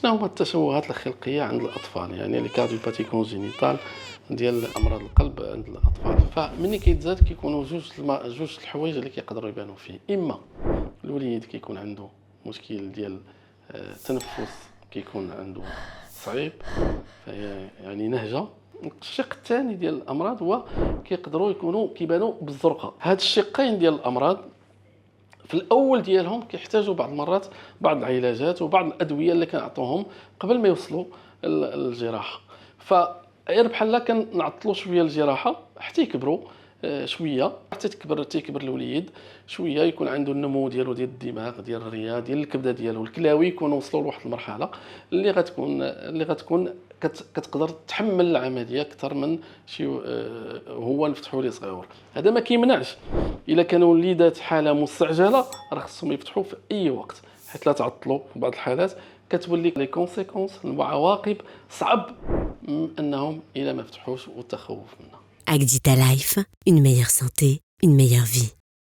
شنو هما التشوهات الخلقيه عند الاطفال، يعني لي كارديوباتي كونجينيتال ديال امراض القلب عند الاطفال؟ فملي كيتزاد كيكونوا جوج الحوايج اللي كيقدروا يبانوا فيه. اما الوليد كيكون عنده مشكل ديال التنفس، كيكون عنده صعيب، يعني نهجه. الشق الثاني ديال الامراض هو كيقدروا يكونوا كيبانوا بالزرقاء. هاد الشقين ديال الامراض في الاول ديالهم كيحتاجوا بعض المرات بعض العلاجات وبعض الادويه اللي كنعطوهم قبل ما يوصلوا للجراحه. فغير بحال كنعطلوا شويه الجراحه حتى يكبروا شويه، حتى تيكبر الوليد شويه، يكون عنده النمو ديالو ديال الدماغ ديال الرئه ديال الكبده ديالو الكلاوي، يكونوا وصلوا لواحد المرحله اللي غتكون كتقدر تحمل العمليه اكثر من شي هو نفتحوا ليه صغيور. هذا ما كيمنعش الا كانوا وليدات حاله مستعجله راه خصهم يفتحوا في اي وقت، حيت لا تعطلوا في بعض الحالات كتولي لي كونسيكونس العواقب صعب انهم الى ما فتحوش والتخوف منها. Agdita Life, une meilleure santé, une meilleure vie.